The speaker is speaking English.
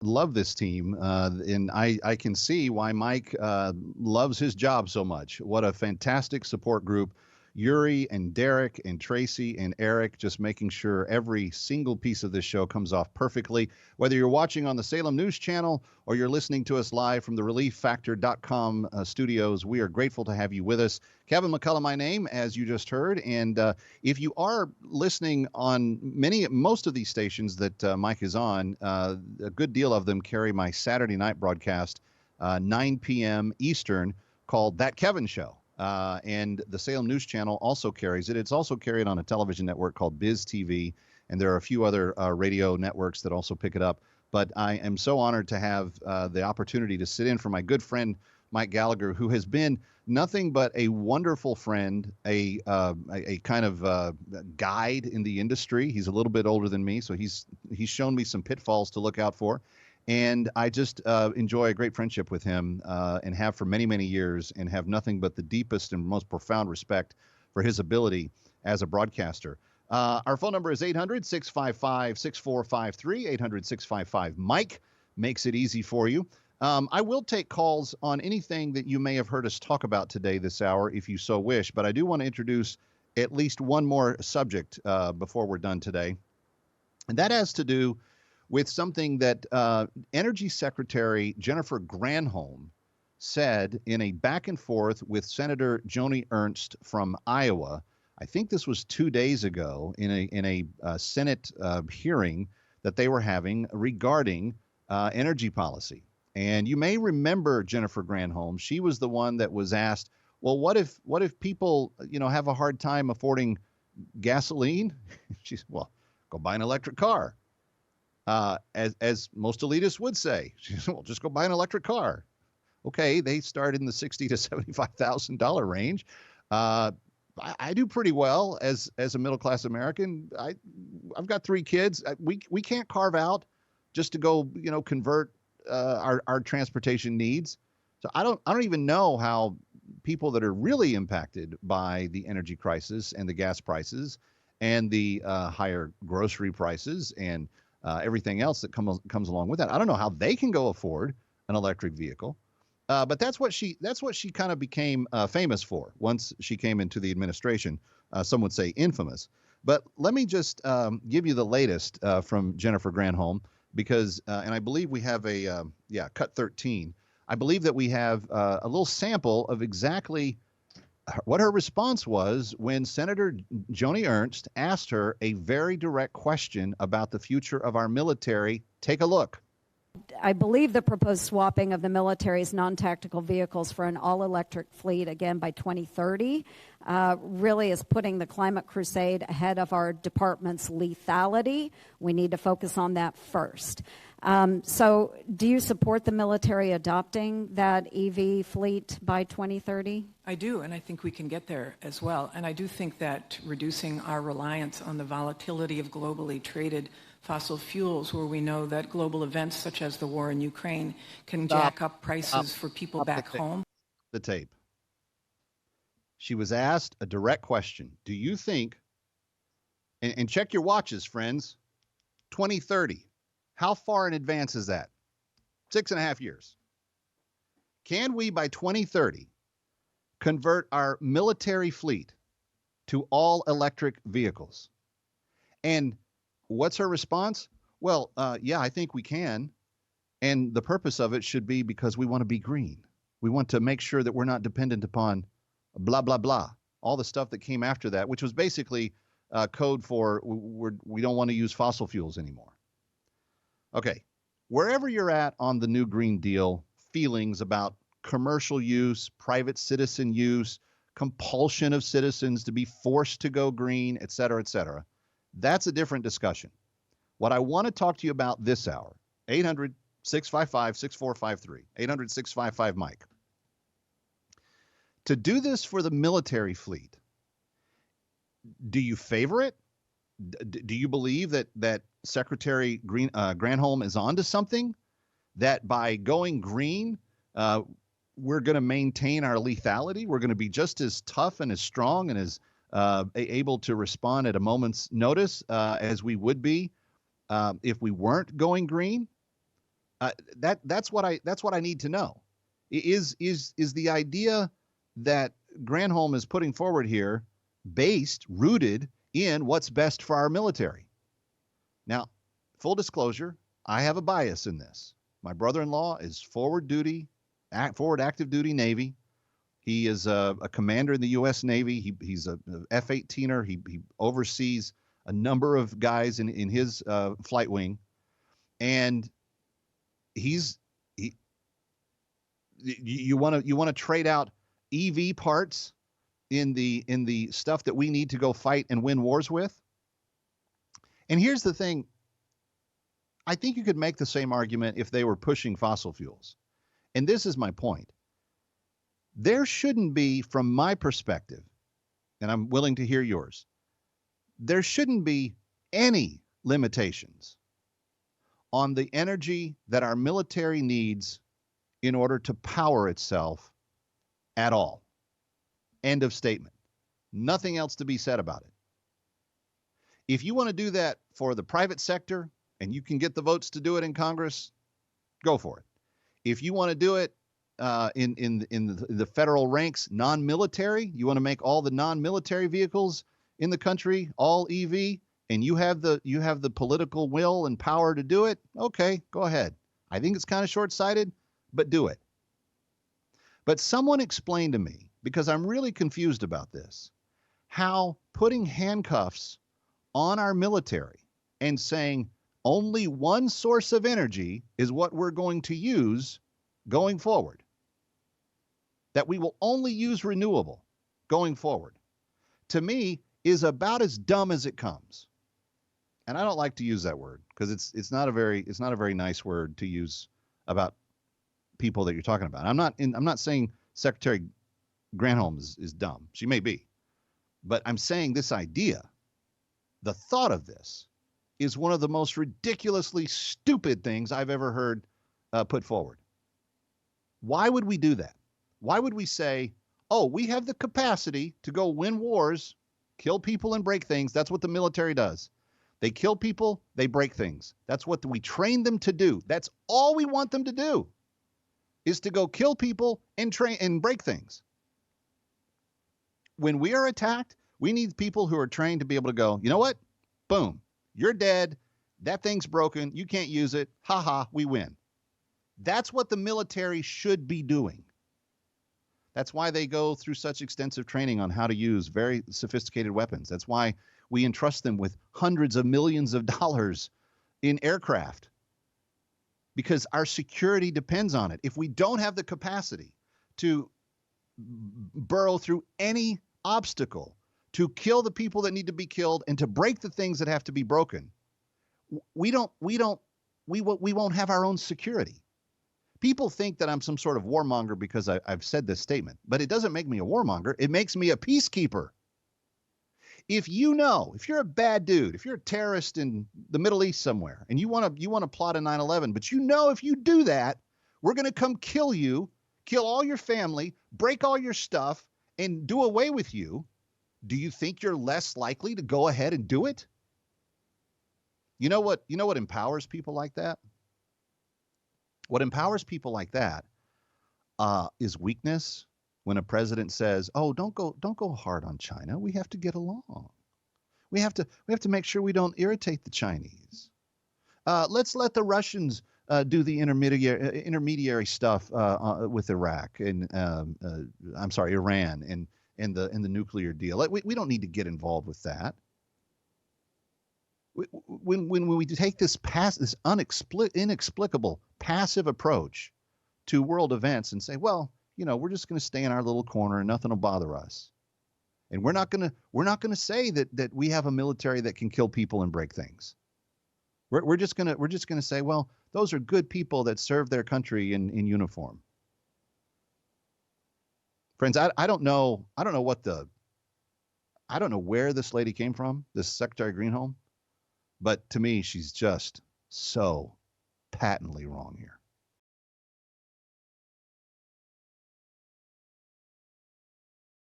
love this team, and I can see why Mike loves his job so much. What a fantastic support group. Yuri and Derek and Tracy and Eric just making sure every single piece of this show comes off perfectly. Whether you're watching on the Salem News Channel or you're listening to us live from the ReliefFactor.com studios, we are grateful to have you with us. Kevin McCullough, my name, as you just heard. And if you are listening on most of these stations that Mike is on, a good deal of them carry my Saturday night broadcast, 9 p.m. Eastern, called That Kevin Show. And the Salem News Channel also carries it. It's also carried on a television network called Biz TV, and there are a few other radio networks that also pick it up. But I am so honored to have the opportunity to sit in for my good friend Mike Gallagher, who has been nothing but a wonderful friend, a kind of guide in the industry. He's a little bit older than me, so he's shown me some pitfalls to look out for. And I just enjoy a great friendship with him and have for many, many years, and have nothing but the deepest and most profound respect for his ability as a broadcaster. Our phone number is 800-655-6453, 800-655-MIKE. Makes it easy for you. I will take calls on anything that you may have heard us talk about today this hour, if you so wish, but I do want to introduce at least one more subject before we're done today. And that has to do with something that Energy Secretary Jennifer Granholm said in a back and forth with Senator Joni Ernst from Iowa. I think this was 2 days ago in a Senate hearing that they were having regarding energy policy. And you may remember Jennifer Granholm. She was the one that was asked, well, what if people, have a hard time affording gasoline? She's, well, go buy an electric car. As most elitists would say, well, just go buy an electric car. Okay, they start in the $60,000 to $75,000 range. I do pretty well as a middle class American. I've got 3 kids. We can't carve out just to go convert our transportation needs. So I don't even know how people that are really impacted by the energy crisis and the gas prices and the higher grocery prices and everything else that comes along with that. I don't know how they can go afford an electric vehicle, but that's what she kind of became famous for once she came into the administration. Some would say infamous. But let me just give you the latest from Jennifer Granholm, because and I believe we have a cut 13. I believe that we have a little sample of exactly what her response was when Senator Joni Ernst asked her a very direct question about the future of our military. Take a look. I believe the proposed swapping of the military's non-tactical vehicles for an all-electric fleet, again, by 2030, really is putting the climate crusade ahead of our department's lethality. We need to focus on that first. So do you support the military adopting that EV fleet by 2030? I do, and I think we can get there as well. And I do think that reducing our reliance on the volatility of globally traded fossil fuels, where we know that global events such as the war in Ukraine can jack up prices for people back home. The tape. She was asked a direct question. Do you think, and check your watches, friends, 2030, how far in advance is that? 6.5 years. Can we, by 2030, convert our military fleet to all electric vehicles? And what's her response? Well, yeah, I think we can. And the purpose of it should be because we want to be green. We want to make sure that we're not dependent upon blah, blah, blah, all the stuff that came after that, which was basically code for we don't want to use fossil fuels anymore. Okay, wherever you're at on the new Green Deal, feelings about commercial use, private citizen use, compulsion of citizens to be forced to go green, et cetera, that's a different discussion. What I want to talk to you about this hour, 800-655-6453, 800-655-MIKE. To do this for the military fleet, do you favor it? Do you believe that Secretary Granholm is onto something? That by going green, we're going to maintain our lethality? We're going to be just as tough and as strong and as able to respond at a moment's notice as we would be if we weren't going green? That's what I need to know. Is the idea that Granholm is putting forward here rooted in what's best for our military? Now, full disclosure, I have a bias in this. My brother-in-law is forward active duty Navy. He is a commander in the U.S. Navy. He's a F-18er. He oversees a number of guys in his flight wing, and you want to trade out EV parts in the stuff that we need to go fight and win wars with. And here's the thing. I think you could make the same argument if they were pushing fossil fuels. And this is my point. There shouldn't be, from my perspective, and I'm willing to hear yours, there shouldn't be any limitations on the energy that our military needs in order to power itself at all. End of statement. Nothing else to be said about it. If you want to do that for the private sector and you can get the votes to do it in Congress, go for it. If you want to do it in the federal ranks, non-military, you want to make all the non-military vehicles in the country all EV, and you have the political will and power to do it, okay, go ahead. I think it's kind of short-sighted, but do it. But someone explained to me, because I'm really confused about this, how putting handcuffs on our military and saying only one source of energy is what we're going to use going forward, that we will only use renewable going forward, to me is about as dumb as it comes. And I don't like to use that word because it's not a very nice word to use about people that you're talking about. I'm not saying Secretary Granholm is dumb. She may be. But I'm saying this idea, the thought of this, is one of the most ridiculously stupid things I've ever heard put forward. Why would we do that? Why would we say, oh, we have the capacity to go win wars, kill people and break things? That's what the military does. They kill people, they break things. That's what we train them to do. That's all we want them to do, is to go kill people and train and break things. When we are attacked, we need people who are trained to be able to go, you know what? Boom, you're dead. That thing's broken. You can't use it. Ha ha, we win. That's what the military should be doing. That's why they go through such extensive training on how to use very sophisticated weapons. That's why we entrust them with hundreds of millions of dollars in aircraft, because our security depends on it. If we don't have the capacity to burrow through any obstacle, to kill the people that need to be killed, and to break the things that have to be broken, we won't have our own security. People think that I'm some sort of warmonger because I've said this statement, but it doesn't make me a warmonger. It makes me a peacekeeper. If you're a bad dude, if you're a terrorist in the Middle East somewhere, and you want to plot a 9/11, but if you do that, we're going to come kill you, kill all your family, break all your stuff, and do away with you, do you think you're less likely to go ahead and do it? You know what empowers people like that? What empowers people like that is weakness. When a president says, "Oh, don't go hard on China. We have to get along. We have to make sure we don't irritate the Chinese. Let's let the Russians do the intermediary stuff with Iraq and Iran and the nuclear deal. We don't need to get involved with that." When we take this inexplicable passive approach to world events and say, well, we're just going to stay in our little corner and nothing will bother us, and we're not going to say that we have a military that can kill people and break things. We're just going to say, well, those are good people that serve their country in uniform. Friends, I don't know where this lady came from, this Secretary Granholm. But to me, she's just so patently wrong here.